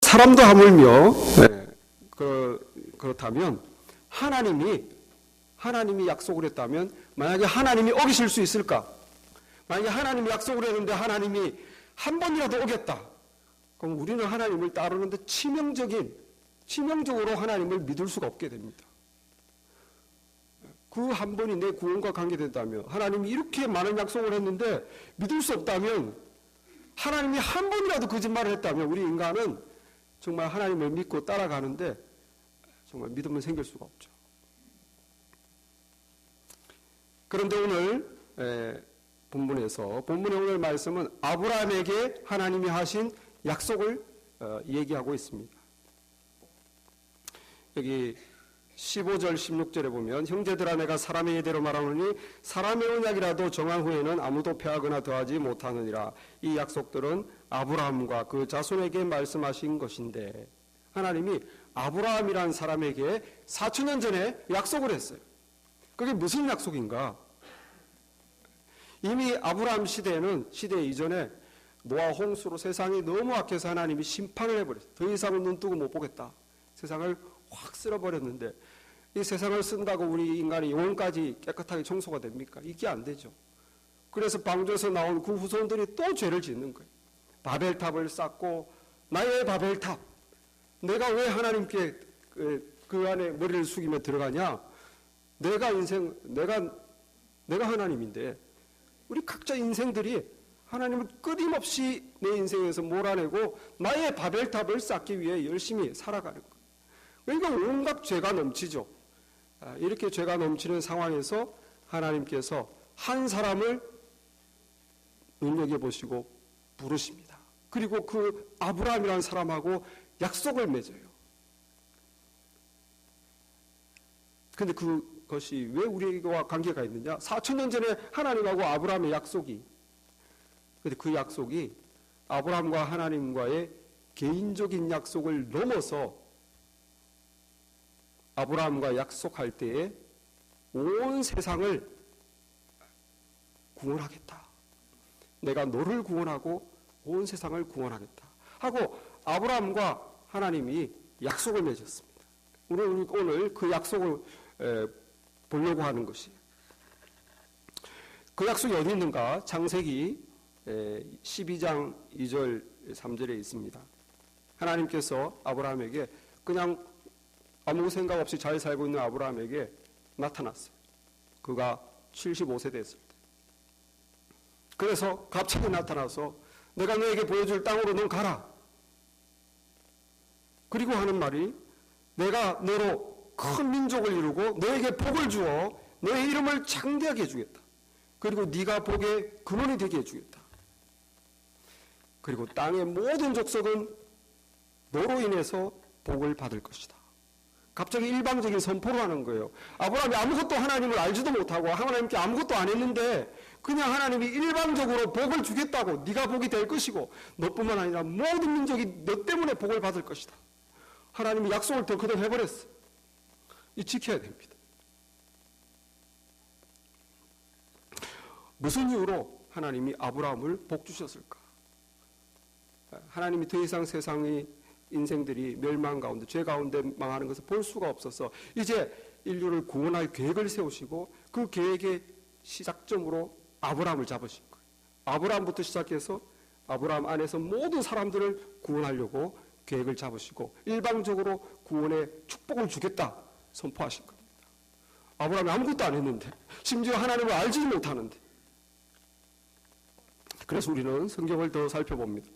사람도 하물며 그렇다면 하나님이 약속을 했다면 만약에 하나님이 어기실 수 있을까? 만약에 하나님이 약속을 했는데 하나님이 한 번이라도 어겼다. 그럼 우리는 하나님을 따르는데 치명적으로 하나님을 믿을 수가 없게 됩니다. 그 한 번이 내 구원과 관계된다면, 하나님이 이렇게 많은 약속을 했는데 믿을 수 없다면, 하나님이 한 번이라도 거짓말을 했다면 우리 인간은 정말 하나님을 믿고 따라가는데 정말 믿음은 생길 수가 없죠. 그런데 오늘 본문의 오늘 말씀은 아브라함에게 하나님이 하신 약속을 얘기하고 있습니다. 여기 15절 16절에 보면 형제들아 내가 사람의 예대로 말하노니 사람의 언약이라도 정한 후에는 아무도 패하거나 더하지 못하느니라. 이 약속들은 아브라함과 그 자손에게 말씀하신 것인데, 하나님이 아브라함이라는 사람에게 4천년 전에 약속을 했어요. 그게 무슨 약속인가? 이미 아브라함 시대 이전에 노아 홍수로 세상이 너무 악해서 하나님이 심판을 해버렸어요. 더 이상은 눈 뜨고 못 보겠다. 세상을 확 쓸어버렸는데, 이 세상을 쓴다고 우리 인간이 영혼까지 깨끗하게 청소가 됩니까? 이게 안 되죠. 그래서 방주에서 나온 그 후손들이 또 죄를 짓는 거예요. 바벨탑을 쌓고, 나의 바벨탑, 내가 왜 하나님께 그 안에 머리를 숙이며 들어가냐? 내가 하나님인데, 우리 각자 인생들이 하나님을 끊임없이 내 인생에서 몰아내고 나의 바벨탑을 쌓기 위해 열심히 살아가는 거예요. 그러니까 온갖 죄가 넘치죠. 이렇게 죄가 넘치는 상황에서 하나님께서 한 사람을 눈여겨보시고 부르십니다. 그리고 그 아브라함이라는 사람하고 약속을 맺어요. 근데 그것이 왜 우리와 관계가 있느냐? 4천년 전에 하나님하고 아브라함의 약속이, 근데 그 약속이 아브라함과 하나님과의 개인적인 약속을 넘어서 아브라함과 약속할 때에 온 세상을 구원하겠다. 내가 너를 구원하고 온 세상을 구원하겠다 하고 아브라함과 하나님이 약속을 맺었습니다. 오늘 그 약속을 보려고 하는 것이에요. 그 약속이 어디 있는가? 창세기 12장 2절 3절에 있습니다. 하나님께서 아브라함에게 그냥 아무 생각 없이 잘 살고 있는 아브라함에게 나타났어요. 그가 75세 됐을 때. 그래서 갑자기 나타나서 내가 너에게 보여줄 땅으로 넌 가라. 그리고 하는 말이 내가 너로 큰 민족을 이루고 너에게 복을 주어 너의 이름을 창대하게 해주겠다. 그리고 네가 복의 근원이 되게 해주겠다. 그리고 땅의 모든 족속은 너로 인해서 복을 받을 것이다. 갑자기 일방적인 선포를 하는 거예요. 아브라함이 아무것도 하나님을 알지도 못하고 하나님께 아무것도 안 했는데 그냥 하나님이 일방적으로 복을 주겠다고, 네가 복이 될 것이고 너뿐만 아니라 모든 민족이 너 때문에 복을 받을 것이다. 하나님이 약속을 더 그대로 해버렸어. 이 지켜야 됩니다. 무슨 이유로 하나님이 아브라함을 복 주셨을까? 하나님이 더 이상 세상의 인생들이 멸망 가운데, 죄 가운데 망하는 것을 볼 수가 없어서 이제 인류를 구원할 계획을 세우시고 그 계획의 시작점으로 아브라함을 잡으신 거예요. 아브라함부터 시작해서 아브라함 안에서 모든 사람들을 구원하려고 계획을 잡으시고 일방적으로 구원의 축복을 주겠다 선포하신 겁니다. 아브라함이 아무것도 안 했는데, 심지어 하나님을 알지도 못하는데. 그래서 우리는 성경을 더 살펴봅니다.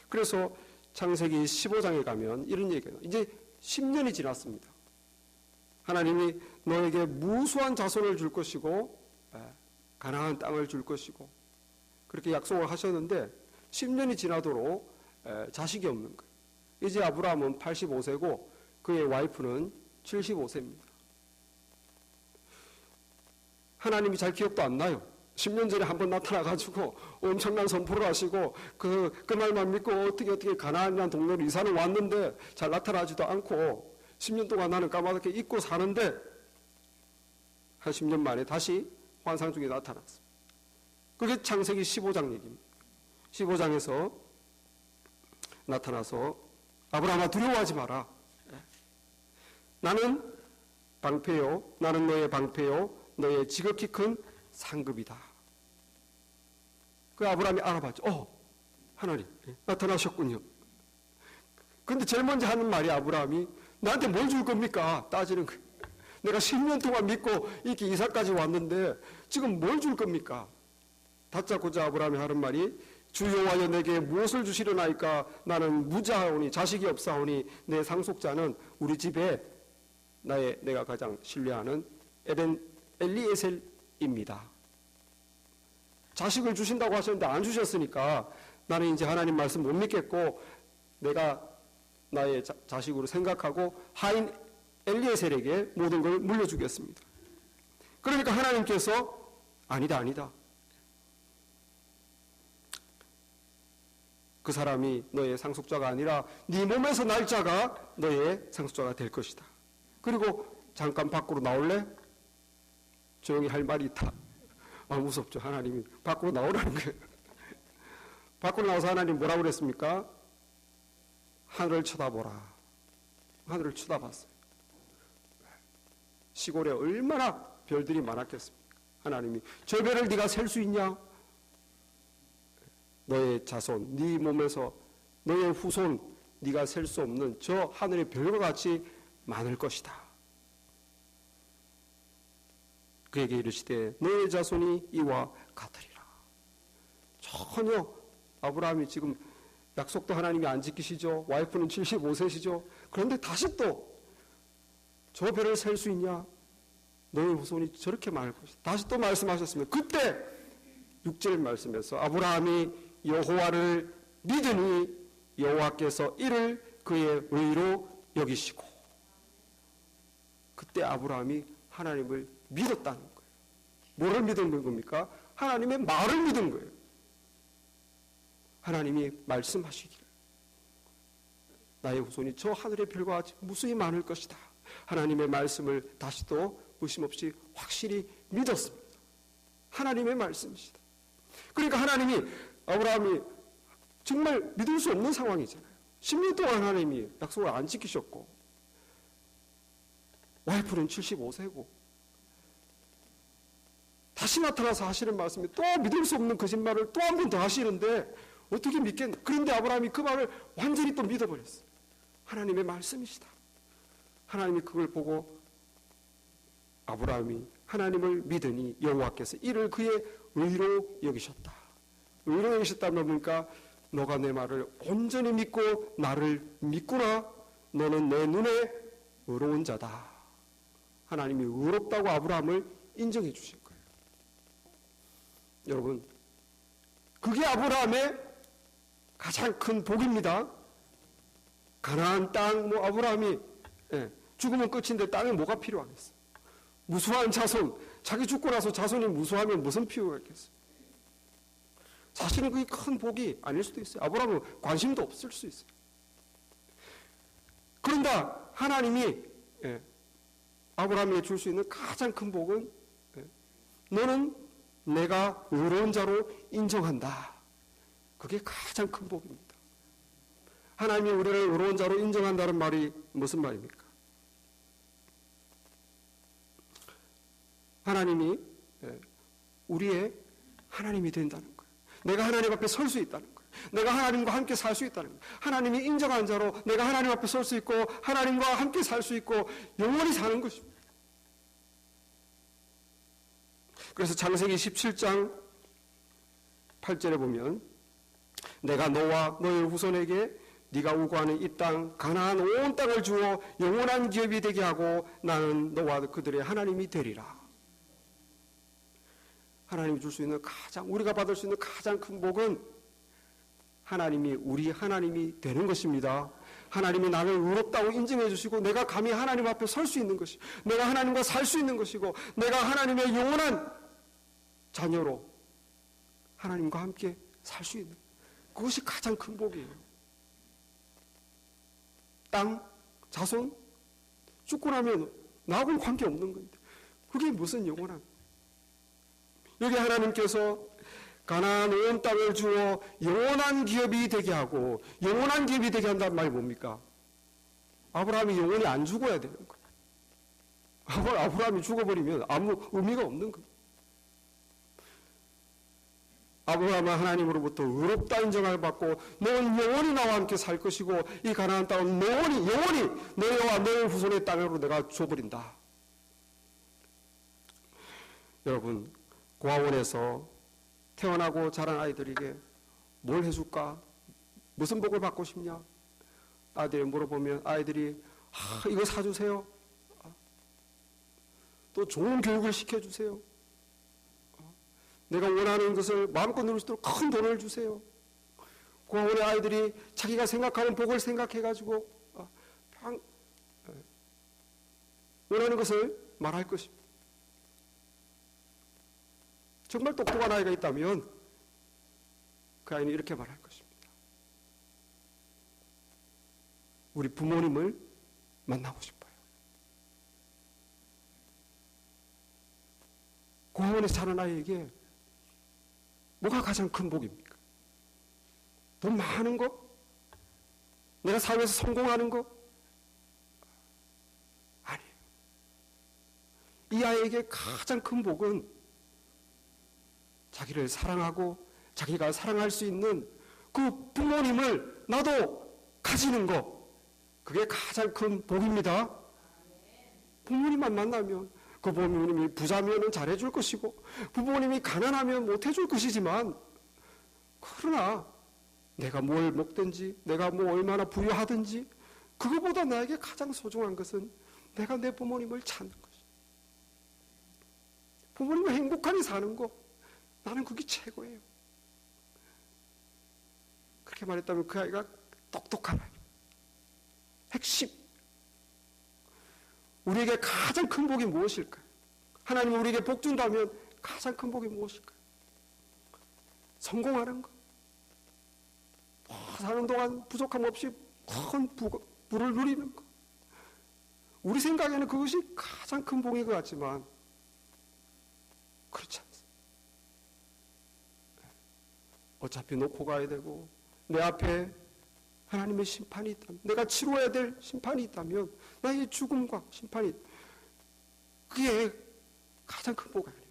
그래서 창세기 15장에 가면 이런 얘기가, 이제 10년이 지났습니다. 하나님이 너에게 무수한 자손을 줄 것이고 가나안 땅을 줄 것이고 그렇게 약속을 하셨는데 10년이 지나도록 자식이 없는 거예요. 이제 아브라함은 85세고 그의 와이프는 75세입니다. 하나님이 잘 기억도 안 나요. 10년 전에 한번 나타나가지고 엄청난 선포를 하시고 그 말만 믿고 어떻게 가나안이라는 동네로 이사는 왔는데 잘 나타나지도 않고 10년 동안 나는 까맣게 잊고 사는데 한 10년 만에 다시 환상 중에 나타났습니다. 그게 창세기 15장 얘기입니다. 15장에서 나타나서 아브라함아, 두려워하지 마라. 나는 방패요, 나는 너의 방패요, 너의 지극히 큰 상급이다. 그 아브라함이 알아봤죠. 하나님 나타나셨군요. 근데 제일 먼저 하는 말이 아브라함이 나한테 뭘 줄 겁니까? 따지는 거예요. 내가 10년 동안 믿고 이렇게 이삭까지 왔는데 지금 뭘 줄 겁니까? 다짜고짜 아브라함이 하는 말이 주 여호와여 내게 무엇을 주시려나이까? 나는 무자하오니 자식이 없사오니 내 상속자는 우리 집에 내가 가장 신뢰하는 엘리에셀입니다. 자식을 주신다고 하셨는데 안 주셨으니까 나는 이제 하나님 말씀 못 믿겠고 내가 나의 자식으로 생각하고 하인 엘리에셀에게 모든 걸 물려주겠습니다. 그러니까 하나님께서 아니다. 그 사람이 너의 상속자가 아니라 네 몸에서 날 자가 너의 상속자가 될 것이다. 그리고 잠깐 밖으로 나올래? 조용히 할 말이 있다. 무섭죠. 하나님이 밖으로 나오라는 거예요. 밖으로 나와서 하나님 뭐라고 그랬습니까? 하늘을 쳐다보라. 하늘을 쳐다봤어요. 시골에 얼마나 별들이 많았겠습니까? 하나님이 저 별을 네가 셀 수 있냐? 너의 자손, 네 몸에서 너의 후손, 네가 셀 수 없는 저 하늘의 별과 같이 많을 것이다. 그에게 이르시되 너의 자손이 이와 같으리라. 전혀 아브라함이 지금 약속도 하나님이 안 지키시죠. 와이프는 75세시죠. 그런데 다시 또 저 별을 셀 수 있냐? 너의 후손이 저렇게 많을 것이다. 다시 또 말씀하셨습니다. 그때 6절 말씀에서 아브라함이 여호와를 믿으니 여호와께서 이를 그의 의로 여기시고, 그때 아브라함이 하나님을 믿었다는 거예요. 뭐를 믿은 겁니까? 하나님의 말을 믿은 거예요. 하나님이 말씀하시기를 나의 후손이 저 하늘의 별과 같이 무수히 많을 것이다. 하나님의 말씀을 다시 또 의심없이 확실히 믿었습니다. 하나님의 말씀이시다. 그러니까 하나님이 아브라함이 정말 믿을 수 없는 상황이잖아요. 10년 동안 하나님이 약속을 안 지키셨고 와이프는 75세고 다시 나타나서 하시는 말씀이 또 믿을 수 없는 거짓말을 또 한 번 더 하시는데 어떻게 믿겠나? 그런데 아브라함이 그 말을 완전히 또 믿어버렸어요. 하나님의 말씀이시다. 하나님이 그걸 보고 아브라함이 하나님을 믿으니 여호와께서 이를 그의 의로 여기셨다. 의로 여기셨다는 뭡니까? 너가 내 말을 온전히 믿고 나를 믿구나. 너는 내 눈에 의로운 자다. 하나님이 의롭다고 아브라함을 인정해 주신 거예요. 여러분, 그게 아브라함의 가장 큰 복입니다. 가나안 땅, 아브라함이 죽으면 끝인데 땅에 뭐가 필요하겠어요? 무수한 자손, 자기 죽고 나서 자손이 무수하면 무슨 필요가 있겠어요? 사실은 그게 큰 복이 아닐 수도 있어요. 아브라함은 관심도 없을 수 있어요. 그런데 하나님이 아브라함에게 줄 수 있는 가장 큰 복은 너는 내가 의로운 자로 인정한다. 그게 가장 큰 복입니다. 하나님이 우리를 의로운 자로 인정한다는 말이 무슨 말입니까? 하나님이 우리의 하나님이 된다는 거예요. 내가 하나님 앞에 설 수 있다는 거예요. 내가 하나님과 함께 살 수 있다는 거예요. 하나님이 인정한 자로 내가 하나님 앞에 설 수 있고 하나님과 함께 살 수 있고 영원히 사는 것입니다. 그래서 창세기 17장 8절에 보면 내가 너와 너의 후손에게 네가 우고하는 이 땅 가나안 온 땅을 주어 영원한 기업이 되게 하고 나는 너와 그들의 하나님이 되리라. 하나님이 줄 수 있는 우리가 받을 수 있는 가장 큰 복은 하나님이 우리 하나님이 되는 것입니다. 하나님이 나를 의롭다고 인정해 주시고 내가 감히 하나님 앞에 설 수 있는 것이, 내가 하나님과 살 수 있는 것이고 내가 하나님의 영원한 자녀로 하나님과 함께 살 수 있는, 그것이 가장 큰 복이에요. 땅, 자손, 죽고 나면 나하고는 관계없는 건데 그게 무슨 영원한. 여기 하나님께서 가나안 온 땅을 주어 영원한 기업이 되게 하고, 영원한 기업이 되게 한다는 말이 뭡니까? 아브라함이 영원히 안 죽어야 되는 거예요. 아브라함이 죽어버리면 아무 의미가 없는 거예요. 아브라함은 하나님으로부터 의롭다 인정을 받고 너는 영원히 나와 함께 살 것이고 이 가나안 땅은 영원히 너와 너의 후손의 땅으로 내가 줘버린다. 여러분, 고아원에서 태어나고 자란 아이들에게 뭘 해줄까? 무슨 복을 받고 싶냐? 아이들이 물어보면 아이들이 이거 사주세요. 또 좋은 교육을 시켜주세요. 내가 원하는 것을 마음껏 누릴 수 있도록 큰 돈을 주세요. 고아원의 아이들이 자기가 생각하는 복을 생각해가지고 원하는 것을 말할 것입니다. 정말 똑똑한 아이가 있다면 그 아이는 이렇게 말할 것입니다. 우리 부모님을 만나고 싶어요. 고아원에서 자란 아이에게 뭐가 가장 큰 복입니까? 돈 많은 거? 내가 삶에서 성공하는 거? 아니에요. 이 아이에게 가장 큰 복은 자기를 사랑하고 자기가 사랑할 수 있는 그 부모님을 나도 가지는 거. 그게 가장 큰 복입니다. 부모님만 만나면 그 부모님이 부자면 잘해줄 것이고 부모님이 가난하면 못해줄 것이지만, 그러나 내가 뭘 먹든지 내가 뭐 얼마나 부유하든지 그거보다 나에게 가장 소중한 것은 내가 내 부모님을 찾는 것이다. 부모님을 행복하게 사는 거, 나는 그게 최고예요. 그렇게 말했다면 그 아이가 똑똑한 아이, 핵심. 우리에게 가장 큰 복이 무엇일까요? 하나님은 우리에게 복 준다면 가장 큰 복이 무엇일까요? 성공하는 것. 사는 동안 부족함 없이 큰 부를 누리는 것. 우리 생각에는 그것이 가장 큰 복인 것 같지만 그렇지 않습니다. 어차피 놓고 가야 되고 내 앞에 하나님의 심판이 있다면, 내가 치러야 될 심판이 있다면 나의 죽음과 심판이, 그게 가장 큰 복 아니에요.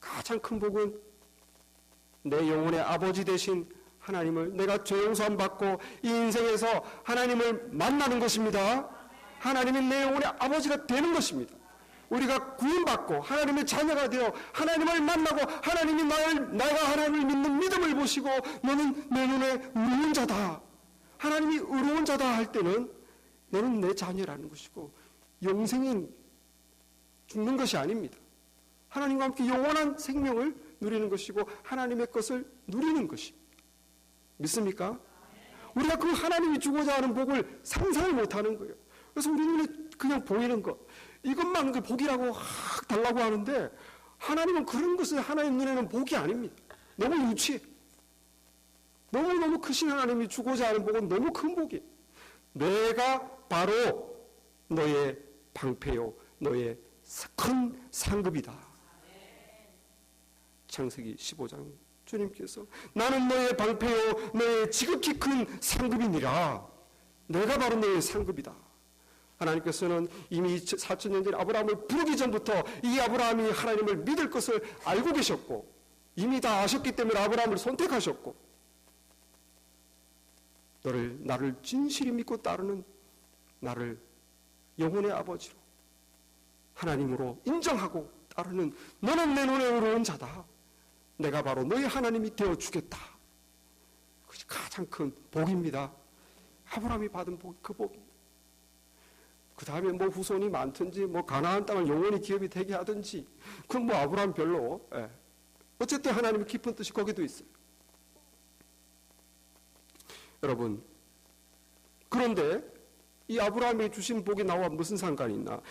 가장 큰 복은 내 영혼의 아버지 되신 하나님을 내가 죄 용서함 받고 이 인생에서 하나님을 만나는 것입니다. 하나님이 내 영혼의 아버지가 되는 것입니다. 우리가 구원받고 하나님의 자녀가 되어 하나님을 만나고 하나님이 내가 하나님을 믿는 믿음을 보시고 너는 내 눈에 의로운 자다, 하나님이 의로운 자다 할 때는 너는 내 자녀라는 것이고 영생은 죽는 것이 아닙니다. 하나님과 함께 영원한 생명을 누리는 것이고 하나님의 것을 누리는 것입니다. 믿습니까? 우리가 그 하나님이 주고자 하는 복을 상상을 못하는 거예요. 그래서 우리 눈에 그냥 보이는 것, 이것만 그 복이라고 달라고 하는데 하나님은 그런 것은 하나님 눈에는 복이 아닙니다. 너무 유치해. 너무너무 크신 하나님이 주고자 하는 복은 너무 큰 복이에요. 내가 바로 너의 방패요 너의 큰 상급이다. 창세기 15장 주님께서 나는 너의 방패요 너의 지극히 큰 상급이니라. 내가 바로 너의 상급이다. 하나님께서는 이미 4,000년 전 아브라함을 부르기 전부터 이 아브라함이 하나님을 믿을 것을 알고 계셨고 이미 다 아셨기 때문에 아브라함을 선택하셨고 나를 진실히 믿고 따르는 나를 영혼의 아버지로 하나님으로 인정하고 따르는 너는 내 눈에 의로운 자다. 내가 바로 너의 하나님이 되어주겠다. 그것이 가장 큰 복입니다. 아브라함이 받은 복, 그 복이. 그 다음에 뭐 후손이 많든지 뭐 가나안 땅을 영원히 기업이 되게 하든지 그건 뭐 아브라함 별로. 어쨌든 하나님의 깊은 뜻이 거기도 있어요. 여러분, 그런데 이 아브라함이 주신 복이 나와 무슨 상관이 있나?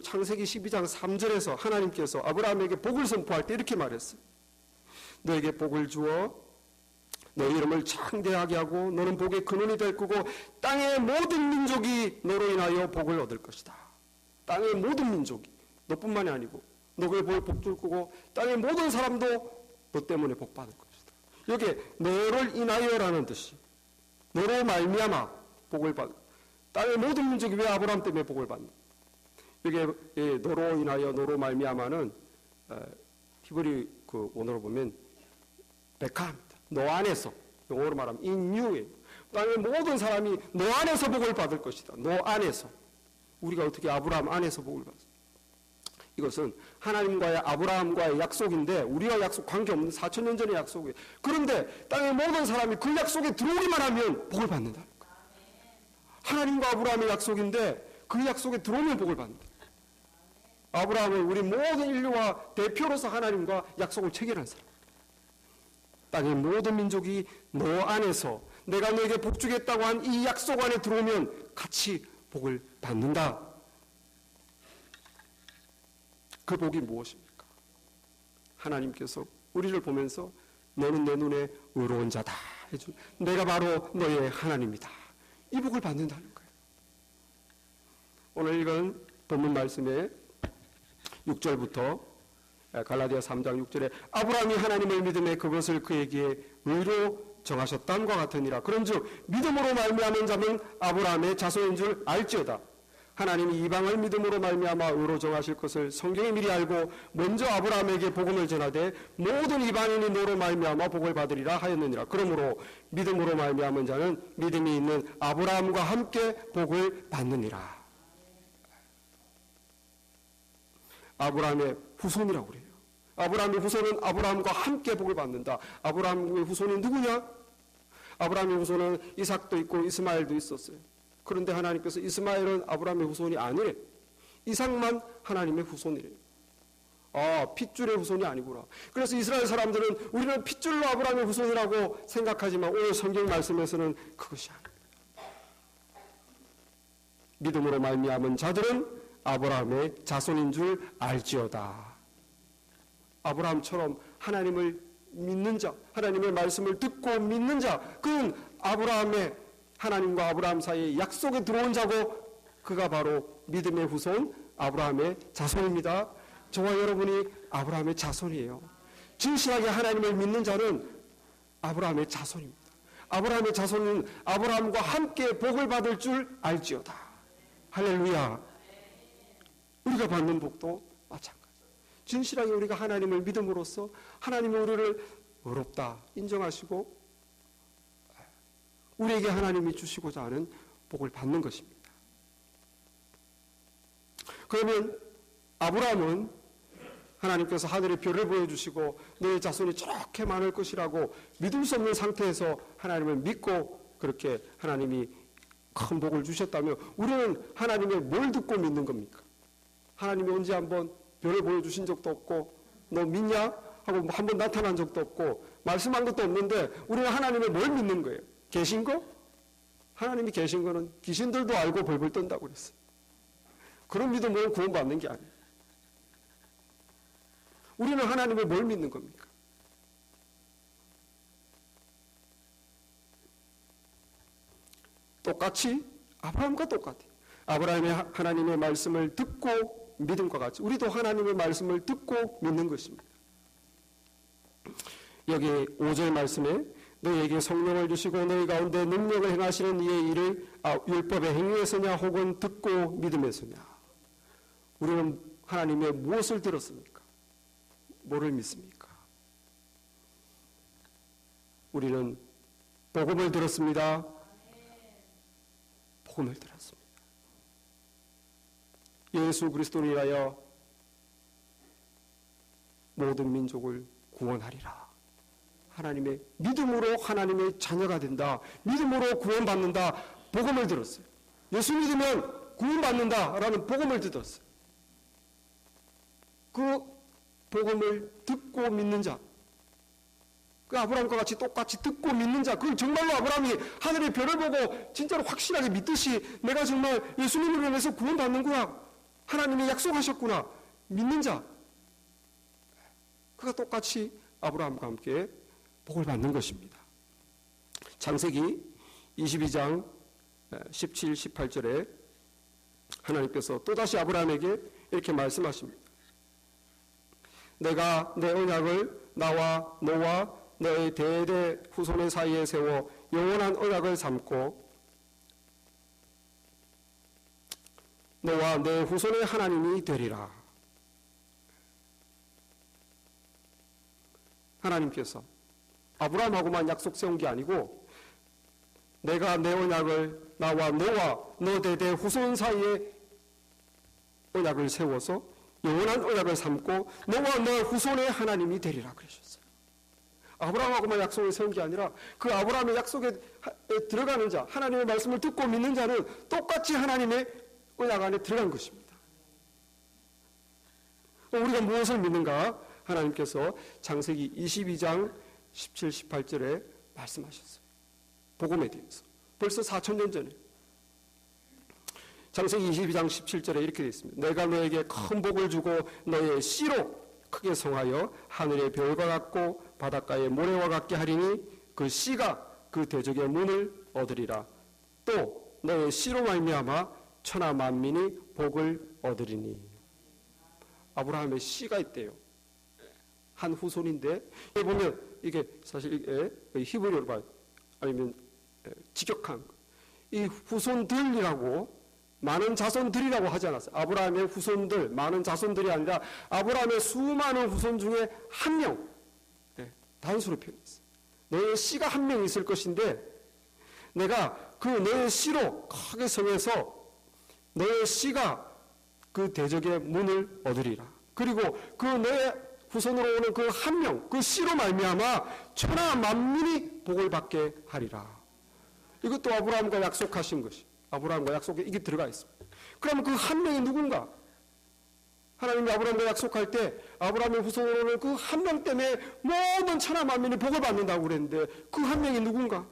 창세기 12장 3절에서 하나님께서 아브라함에게 복을 선포할 때 이렇게 말했어요. 너에게 복을 주어 너의 이름을 창대하게 하고 너는 복의 근원이 될 거고 땅의 모든 민족이 너로 인하여 복을 얻을 것이다. 땅의 모든 민족이, 너뿐만이 아니고 너의 복을 복줄 거고 땅의 모든 사람도 너 때문에 복 받을 것이다. 여기에 너를 인하여라는 뜻이, 너로 말미암아 복을 받을. 땅의 모든 민족이 왜 아브라함 때문에 복을 받는? 여기에 너로 인하여, 너로 말미암아는 히브리 그 원어로 보면 베카입니다. 너 안에서, 영어로 말하면 in you예요. 땅의 모든 사람이 너 안에서 복을 받을 것이다. 너 안에서. 우리가 어떻게 아브라함 안에서 복을 받습니까? 이것은 하나님과의 아브라함과의 약속인데, 우리와 약속 관계없는 4,000년 전의 약속이에요. 그런데 땅의 모든 사람이 그 약속에 들어오기만 하면 복을 받는다는 거예요. 하나님과 아브라함의 약속인데 그 약속에 들어오면 복을 받는다. 아브라함은 우리 모든 인류와 대표로서 하나님과 약속을 체결한 사람. 땅의 모든 민족이 너 안에서 내가 너에게 복 주겠다고 한 이 약속 안에 들어오면 같이 복을 받는다. 그 복이 무엇입니까? 하나님께서 우리를 보면서 너는 내 눈에 의로운 자다 해준, 내가 바로 너의 하나님이다. 이 복을 받는다는 거예요. 오늘 읽은 본문 말씀에 6절부터 갈라디아 3장 6절에 아브라함이 하나님을 믿음에 그것을 그에게 의로 정하셨다함과 같으니라. 그런즉 믿음으로 말미암은 자는 아브라함의 자손인 줄 알지어다. 하나님이 이방을 믿음으로 말미암아 의로 정하실 것을 성경에 미리 알고 먼저 아브라함에게 복음을 전하되 모든 이방인이 너로 말미암아 복을 받으리라 하였느니라. 그러므로 믿음으로 말미암은 자는 믿음이 있는 아브라함과 함께 복을 받느니라. 아브라함의 후손이라고 그래요. 아브라함의 후손은 아브라함과 함께 복을 받는다. 아브라함의 후손이 누구냐? 아브라함의 후손은 이삭도 있고 이스마엘도 있었어요. 그런데 하나님께서 이스마엘은 아브라함의 후손이 아니래. 이삭만 하나님의 후손이래요. 아, 핏줄의 후손이 아니구나. 그래서 이스라엘 사람들은 우리는 핏줄로 아브라함의 후손이라고 생각하지만 오늘 성경 말씀에서는 그것이 아닙니다. 믿음으로 말미암은 자들은 아브라함의 자손인 줄 알지어다. 아브라함처럼 하나님을 믿는 자, 하나님의 말씀을 듣고 믿는 자, 그는 아브라함의, 하나님과 아브라함 사이에 약속에 들어온 자고 그가 바로 믿음의 후손 아브라함의 자손입니다. 저와 여러분이 아브라함의 자손이에요. 진실하게 하나님을 믿는 자는 아브라함의 자손입니다. 아브라함의 자손은 아브라함과 함께 복을 받을 줄 알지어다. 할렐루야. 우리가 받는 복도 마찬가지. 진실하게 우리가 하나님을 믿음으로써 하나님이 우리를 의롭다 인정하시고 우리에게 하나님이 주시고자 하는 복을 받는 것입니다. 그러면 아브라함은 하나님께서 하늘의 별을 보여주시고 너의 자손이 저렇게 많을 것이라고 믿을 수 없는 상태에서 하나님을 믿고 그렇게 하나님이 큰 복을 주셨다면 우리는 하나님의 뭘 듣고 믿는 겁니까? 하나님이 언제 한번 별을 보여주신 적도 없고 너 믿냐? 하고 한번 나타난 적도 없고 말씀한 것도 없는데 우리는 하나님의 뭘 믿는 거예요? 계신 거? 하나님이 계신 거는 귀신들도 알고 벌벌 떤다고 그랬어요. 그런 믿음으로 구원받는 게 아니에요. 우리는 하나님을 뭘 믿는 겁니까? 똑같이 아브라함과 똑같아요. 아브라함이 하나님의 말씀을 듣고 믿음과 같이 우리도 하나님의 말씀을 듣고 믿는 것입니다. 여기 5절 말씀에 너희에게 성령을 주시고 너희 가운데 능력을 행하시는 이의 일을 율법의 행위에서냐 혹은 듣고 믿음에서냐. 우리는 하나님의 무엇을 들었습니까? 뭐를 믿습니까? 우리는 복음을 들었습니다. 복음을 들었습니다. 예수 그리스도를 위하여 모든 민족을 구원하리라. 하나님의 믿음으로 하나님의 자녀가 된다. 믿음으로 구원받는다. 복음을 들었어요. 예수 믿으면 구원받는다라는 복음을 들었어요. 그 복음을 듣고 믿는 자, 그 아브라함과 같이 똑같이 듣고 믿는 자, 그건 정말로 아브라함이 하늘의 별을 보고 진짜로 확실하게 믿듯이 내가 정말 예수님으로 인해서 구원받는구나, 하나님이 약속하셨구나 믿는 자, 그가 똑같이 아브라함과 함께 복을 받는 것입니다. 창세기 22장 17, 18절에 하나님께서 또다시 아브라함에게 이렇게 말씀하십니다. 내가 내 언약을 나와 너와 너의 대대 후손의 사이에 세워 영원한 언약을 삼고 너와 내 후손의 하나님이 되리라. 하나님께서 아브라함하고만 약속 세운 게 아니고 내가 내 언약을 나와 너와 너 대대 후손 사이에 언약을 세워서 영원한 언약을 삼고 너와 너 후손의 하나님이 되리라 그러셨어요. 아브라함하고만 약속을 세운 게 아니라 그 아브라함의 약속에 들어가는 자, 하나님의 말씀을 듣고 믿는 자는 똑같이 하나님의 언약 안에 들어간 것입니다. 우리가 무엇을 믿는가? 하나님께서 창세기 22장 17, 18절에 말씀하셨어요. 복음에 대해서. 벌써 4,000년 전에. 창세기 22장 17절에 이렇게 되어 있습니다. 내가 너에게 큰 복을 주고 너의 씨로 크게 성하여 하늘의 별과 같고 바닷가의 모래와 같게 하리니 그 씨가 그 대적의 문을 얻으리라. 또 너의 씨로 말미암아 천하 만민이 복을 얻으리니. 아브라함의 씨가 있대요. 한 후손인데 여기 보면 이게 사실 이게 히브리어로 봐요. 아니면 직역한 이 후손들이라고 많은 자손들이라고 하지 않았어요. 아브라함의 후손들, 많은 자손들이 아니라 아브라함의 수많은 후손 중에 한 명, 단수로 표현했어요. 너의 씨가 한 명 있을 것인데 내가 그 너의 씨로 크게 성해서 너의 씨가 그 대적의 문을 얻으리라. 그리고 그 너의 후손으로 오는 그 한 명, 그 씨로 말미암아 천하 만민이 복을 받게 하리라. 이것도 아브라함과 약속하신 것이. 아브라함과 약속에 이게 들어가 있습니다. 그러면 그 한 명이 누군가? 하나님이 아브라함과 약속할 때 아브라함의 후손으로 오는 그 한 명 때문에 모든 천하 만민이 복을 받는다고 그랬는데 그 한 명이 누군가?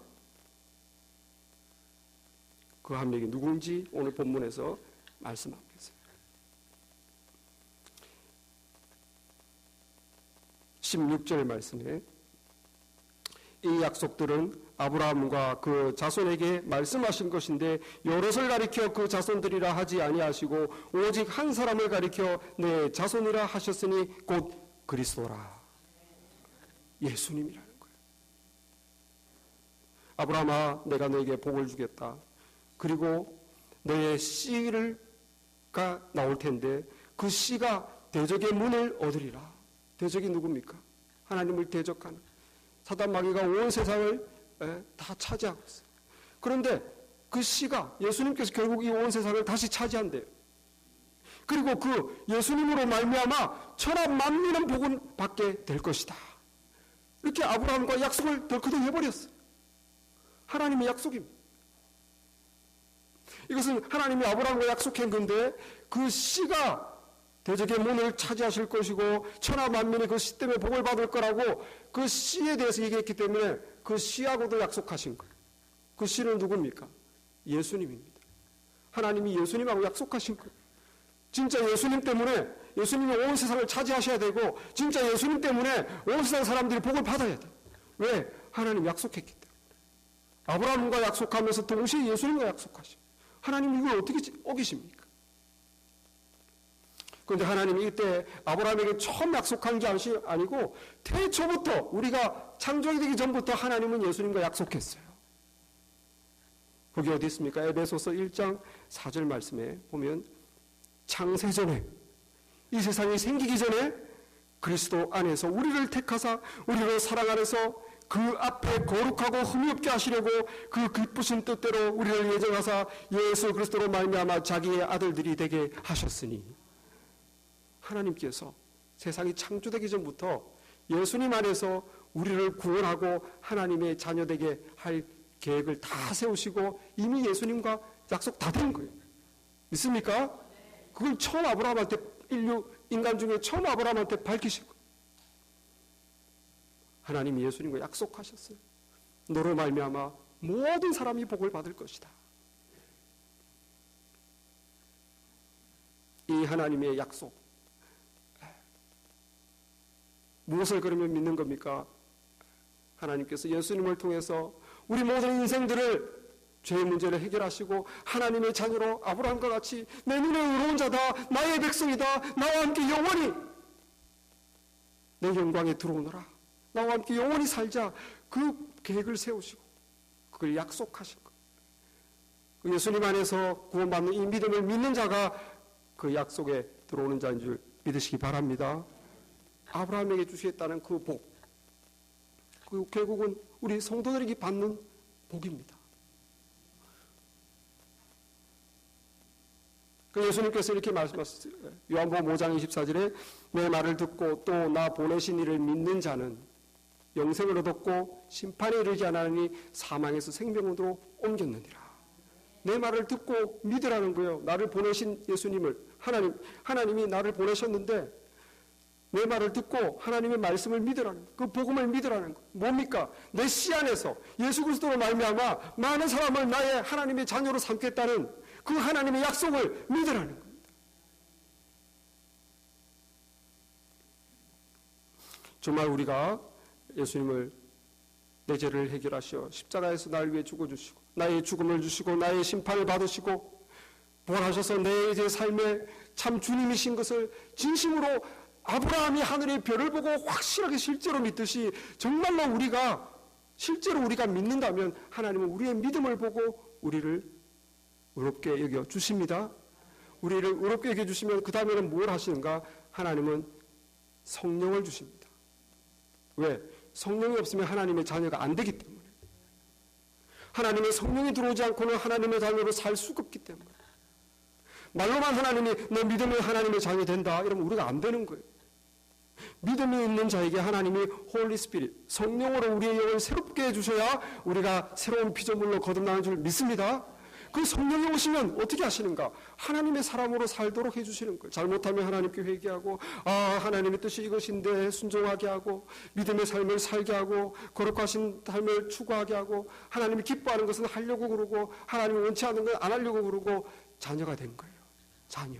그 한 명이 누군지 오늘 본문에서 말씀하고 계세요. 16절 말씀에 이 약속들은 아브라함과 그 자손에게 말씀하신 것인데 여럿을 가리켜 그 자손들이라 하지 아니하시고 오직 한 사람을 가리켜 내 자손이라 하셨으니 곧 그리스도라. 예수님이라는 거예요. 아브라함아 내가 너에게 복을 주겠다. 그리고 너의 씨가 나올 텐데 그 씨가 대적의 문을 얻으리라. 대적이 누굽니까? 하나님을 대적하는 사단 마귀가 온 세상을 다 차지하고 있어요. 그런데 그 씨가 예수님께서 결국 이 온 세상을 다시 차지한대요. 그리고 그 예수님으로 말미암아 천하 만민은 복을 받게 될 것이다. 이렇게 아브라함과 약속을 덜커덩 해버렸어요. 하나님의 약속입니다. 이것은 하나님이 아브라함과 약속한 건데 그 씨가 대적의 문을 차지하실 것이고 천하 만민이 그 씨 때문에 복을 받을 거라고 그 씨에 대해서 얘기했기 때문에 그 씨하고도 약속하신 거예요. 그 씨는 누굽니까? 예수님입니다. 하나님이 예수님하고 약속하신 거예요. 진짜 예수님 때문에 예수님이 온 세상을 차지하셔야 되고 진짜 예수님 때문에 온 세상 사람들이 복을 받아야 돼요. 왜? 하나님 약속했기 때문에. 아브라함과 약속하면서 동시에 예수님과 약속하시고 하나님 이걸 어떻게 어기십니까? 그런데 하나님이 이때 아브라함에게 처음 약속한 게 아니고 태초부터 우리가 창조가 되기 전부터 하나님은 예수님과 약속했어요. 거기 어디 있습니까? 에베소서 1장 4절 말씀에 보면 창세전에 이 세상이 생기기 전에 그리스도 안에서 우리를 택하사 우리를 사랑 안에서 그 앞에 거룩하고 흠이 없게 하시려고 그 기쁘신 뜻대로 우리를 예정하사 예수 그리스도로 말미암아 자기의 아들들이 되게 하셨으니 하나님께서 세상이 창조되기 전부터 예수님 안에서 우리를 구원하고 하나님의 자녀되게 할 계획을 다 세우시고 이미 예수님과 약속 다 된 거예요. 믿습니까? 그걸 처음 아브라함한테 인간 중에 처음 아브라함한테 밝히신 거예요. 하나님이 예수님과 약속하셨어요. 너로 말미암아 모든 사람이 복을 받을 것이다. 이 하나님의 약속 무엇을 그러면 믿는 겁니까? 하나님께서 예수님을 통해서 우리 모든 인생들을 죄의 문제를 해결하시고 하나님의 자녀로 아브라함과 같이 내 눈에 의로운 자다 나의 백성이다 나와 함께 영원히 내 영광에 들어오너라 나와 함께 영원히 살자. 그 계획을 세우시고 그걸 약속하신 것. 예수님 안에서 구원받는 이 믿음을 믿는 자가 그 약속에 들어오는 자인 줄 믿으시기 바랍니다. 아브라함에게 주시겠다는 그 복, 그 결국은 우리 성도들에게 받는 복입니다. 그 예수님께서 이렇게 말씀하셨어요. 요한복음 5장 24절에 내 말을 듣고 또 나 보내신 이를 믿는 자는 영생을 얻었고 심판에 이르지 않으니 사망에서 생명으로 옮겼느니라. 내 말을 듣고 믿으라는 거예요. 나를 보내신 예수님을, 하나님이 나를 보내셨는데 내 말을 듣고 하나님의 말씀을 믿으라는 그 복음을 믿으라는 거. 뭡니까? 내 씨 안에서 예수 그리스도로 말미암아 많은 사람을 나의 하나님의 자녀로 삼겠다는 그 하나님의 약속을 믿으라는 겁니다. 정말 우리가 예수님을 내 죄를 해결하시어 십자가에서 나를 위해 죽어주시고 나의 죽음을 주시고 나의 심판을 받으시고 부활하셔서 내 이제 삶의 참 주님이신 것을 진심으로 아브라함이 하늘의 별을 보고 확실하게 실제로 믿듯이 정말로 실제로 우리가 믿는다면 하나님은 우리의 믿음을 보고 우리를 의롭게 여겨 주십니다. 우리를 의롭게 여겨 주시면 그 다음에는 뭘 하시는가? 하나님은 성령을 주십니다. 왜? 성령이 없으면 하나님의 자녀가 안 되기 때문에. 하나님의 성령이 들어오지 않고는 하나님의 자녀로 살 수가 없기 때문에. 말로만 하나님이 너 믿으면 하나님의 자녀 된다 이러면 우리가 안 되는 거예요. 믿음이 있는 자에게 하나님이 홀리 스피릿, 성령으로 우리의 영을 새롭게 해주셔야 우리가 새로운 피조물로 거듭나는 줄 믿습니다. 그 성령이 오시면 어떻게 하시는가? 하나님의 사람으로 살도록 해주시는 거예요. 잘못하면 하나님께 회개하고 하나님의 뜻이 이것인데 순종하게 하고 믿음의 삶을 살게 하고 거룩하신 삶을 추구하게 하고 하나님이 기뻐하는 것은 하려고 그러고 하나님이 원치 않는 건 안 하려고 그러고 자녀가 된 거예요. 자녀.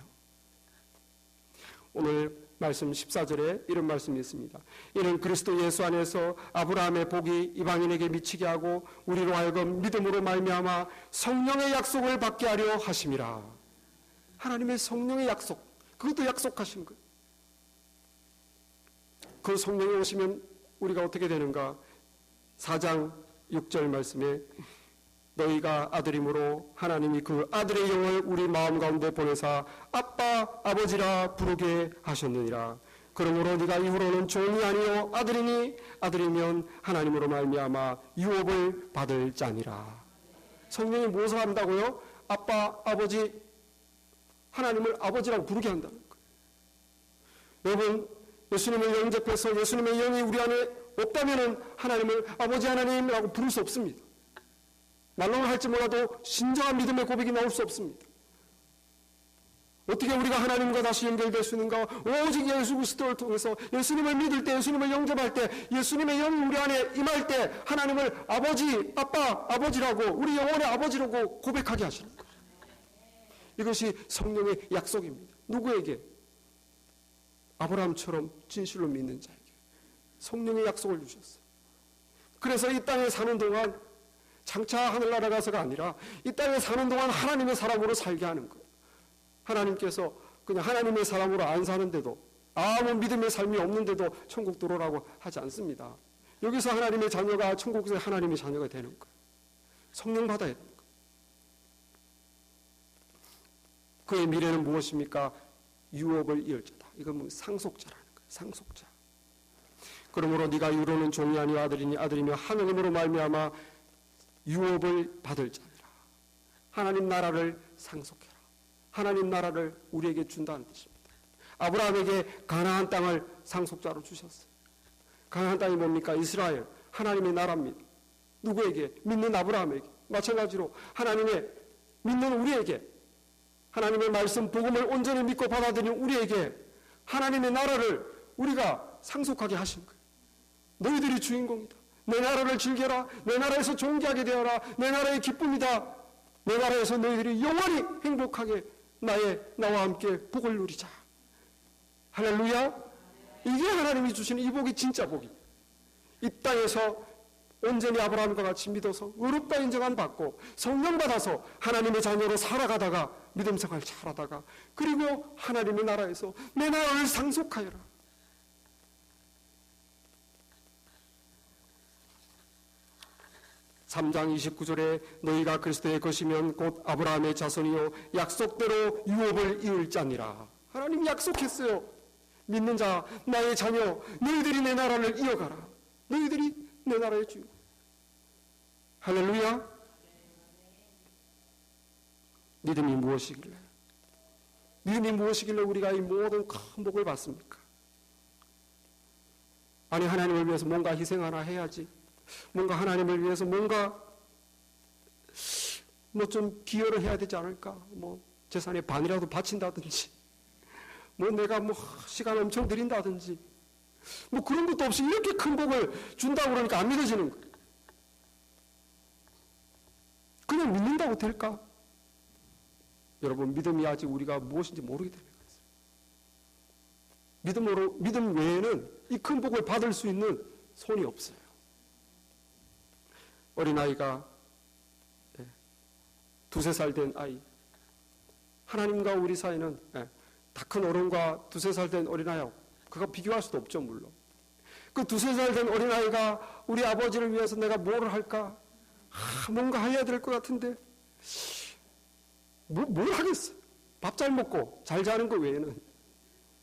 오늘 말씀 14절에 이런 말씀이 있습니다. 이는 그리스도 예수 안에서 아브라함의 복이 이방인에게 미치게 하고 우리로 하여금 믿음으로 말미암아 성령의 약속을 받게 하려 하심이라. 하나님의 성령의 약속, 그것도 약속하신 거예요. 그 성령이 오시면 우리가 어떻게 되는가? 4장 6절 말씀에 너희가 아들이므로 하나님이 그 아들의 영을 우리 마음 가운데 보내사 아빠 아버지라 부르게 하셨느니라. 그러므로 네가 이후로는 종이 아니요 아들이니 아들이면 하나님으로 말미암아 유업을 받을 자니라. 성령이 무엇을 한다고요? 아빠 아버지, 하나님을 아버지라고 부르게 한다는 거예요. 여러분, 예수님을 영접해서 예수님의 영이 우리 안에 없다면 하나님을 아버지 하나님이라고 부를 수 없습니다. 말로는 할지 몰라도 진정한 믿음의 고백이 나올 수 없습니다. 어떻게 우리가 하나님과 다시 연결될 수 있는가? 오직 예수 그리스도를 통해서 예수님을 믿을 때, 예수님을 영접할 때, 예수님의 영이 우리 안에 임할 때 하나님을 아버지, 아빠, 아버지라고, 우리 영혼의 아버지라고 고백하게 하시는 거예요. 이것이 성령의 약속입니다. 누구에게? 아브라함처럼 진실로 믿는 자에게 성령의 약속을 주셨어요. 그래서 이 땅에 사는 동안 장차 하늘나라 가서가 아니라 이 땅에 사는 동안 하나님의 사람으로 살게 하는 거예요. 하나님께서 그냥 하나님의 사람으로 안 사는데도 아무 믿음의 삶이 없는데도 천국 들어오라고 하지 않습니다. 여기서 하나님의 자녀가 천국에서 하나님의 자녀가 되는 거예요. 성령 받아야 되는 거예요. 그의 미래는 무엇입니까? 유업을 이을 자다. 이건 뭐 상속자라는 거예요. 상속자. 그러므로 네가 이후로는 종이 아니요 아들이니 아들이며 하나님으로 말미암아 유업을 받을 자니라. 하나님 나라를 상속해라. 하나님 나라를 우리에게 준다는 뜻입니다. 아브라함에게 가나안 땅을 상속자로 주셨어요. 가나안 땅이 뭡니까? 이스라엘, 하나님의 나라입니다. 누구에게? 믿는 아브라함에게. 마찬가지로 하나님의 믿는 우리에게, 하나님의 말씀 복음을 온전히 믿고 받아들인 우리에게 하나님의 나라를 우리가 상속하게 하신 거예요. 너희들이 주인공이다. 내 나라를 즐겨라. 내 나라에서 존귀하게 되어라. 내 나라의 기쁨이다. 내 나라에서 너희들이 영원히 행복하게 나와 함께 복을 누리자. 할렐루야. 이게 하나님이 주시는 이 복이 진짜 복이. 이 땅에서 온전히 아브라함과 같이 믿어서 의롭다 인정한 받고 성령 받아서 하나님의 자녀로 살아가다가 믿음 생활 잘하다가 그리고 하나님의 나라에서 내 나라를 상속하여라. 3장 29절에 너희가 그리스도의 것이면 곧 아브라함의 자손이요 약속대로 유업을 이을 자니라. 하나님 약속했어요. 믿는 자, 나의 자녀, 너희들이 내 나라를 이어가라. 너희들이 내 나라의 주인. 할렐루야. 믿음이 무엇이길래? 믿음이 무엇이길래 우리가 이 모든 큰 복을 받습니까? 아니, 하나님을 위해서 뭔가 희생 하나 해야지. 뭔가 하나님을 위해서 뭔가 뭐 좀 기여를 해야 되지 않을까? 뭐 재산의 반이라도 바친다든지, 뭐 내가 뭐 시간 엄청 들인다든지, 뭐 그런 것도 없이 이렇게 큰 복을 준다고 그러니까 안 믿어지는 거예요. 그냥 믿는다고 될까? 여러분, 믿음이 아직 우리가 무엇인지 모르게 되는 거예요. 믿음 외에는 이 큰 복을 받을 수 있는 손이 없어요. 어린아이가 2~3살 된 아이, 하나님과 우리 사이는 다 큰 어른과 2~3살 된 어린아이하고 그거 비교할 수도 없죠. 물론 그 2~3살 된 어린아이가 우리 아버지를 위해서 내가 뭘 할까? 뭔가 해야 될 것 같은데 뭘 하겠어? 밥 잘 먹고 잘 자는 거 외에는,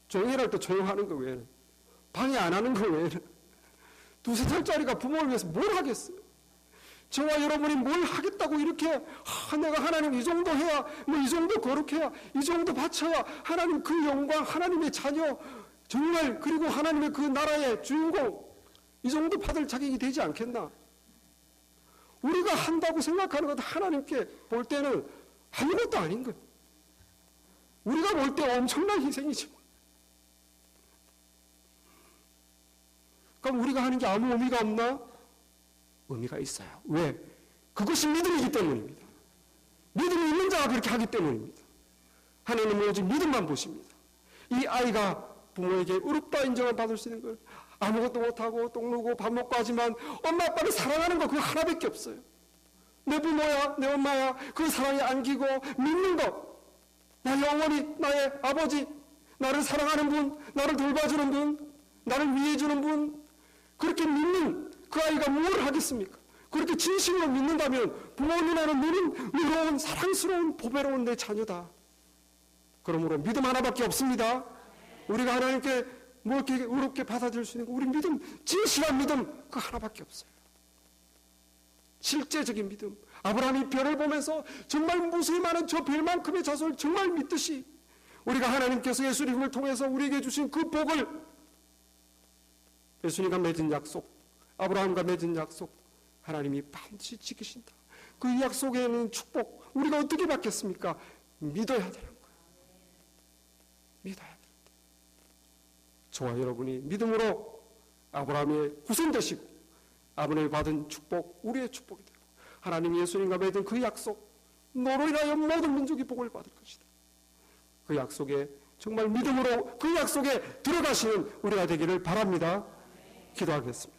조용히랄 때 조용하는 거 외에는, 방해 안 하는 거 외에는 2~3살짜리가 부모를 위해서 뭘 하겠어요? 저와 여러분이 뭘 하겠다고 이렇게 내가 하나님 이 정도 해야, 뭐 이 정도 거룩해야, 이 정도 바쳐야 하나님 그 영광, 하나님의 자녀 정말, 그리고 하나님의 그 나라의 주인공 이 정도 받을 자격이 되지 않겠나? 우리가 한다고 생각하는 것 하나님께 볼 때는 아무것도 아닌 거예요. 우리가 볼 때 엄청난 희생이죠. 그럼 우리가 하는 게 아무 의미가 없나? 의미가 있어요. 왜? 그것이 믿음이기 때문입니다. 믿음이 있는 자가 그렇게 하기 때문입니다. 하나님은 오직 믿음만 보십니다. 이 아이가 부모에게 의롭다 인정을 받을 수 있는 걸 아무것도 못하고 똥 누고 밥 먹고 하지만 엄마 아빠를 사랑하는 거 그거 하나밖에 없어요. 내 부모야, 내 엄마야, 그 사랑에 안기고 믿는 것. 나의 어머니, 나의 아버지, 나를 사랑하는 분, 나를 돌봐주는 분, 나를 위해주는 분, 그렇게 믿는 그 아이가 뭘 하겠습니까? 그렇게 진심으로 믿는다면 부모님 안에 너는 의로운 사랑스러운 보배로운 내 자녀다. 그러므로 믿음 하나밖에 없습니다. 우리가 하나님께 뭐 이렇게 의롭게 받아들일 수 있는 거, 우리 믿음, 진실한 믿음 그 하나밖에 없어요. 실제적인 믿음. 아브라함이 별을 보면서 정말 무수히 많은 저 별만큼의 자손을 정말 믿듯이 우리가 하나님께서 예수님을 통해서 우리에게 주신 그 복을, 예수님과 맺은 약속, 아브라함과 맺은 약속, 하나님이 반드시 지키신다. 그 약속에는 축복, 우리가 어떻게 받겠습니까? 믿어야 되는 거예요. 믿어야 된다. 저와 여러분이 믿음으로 아브라함의 후손 되시고 아브라함이 받은 축복, 우리의 축복이 되고 하나님이 예수님과 맺은 그 약속, 너로 인하여 모든 민족이 복을 받을 것이다. 그 약속에 정말 믿음으로 그 약속에 들어가시는 우리가 되기를 바랍니다. 기도하겠습니다.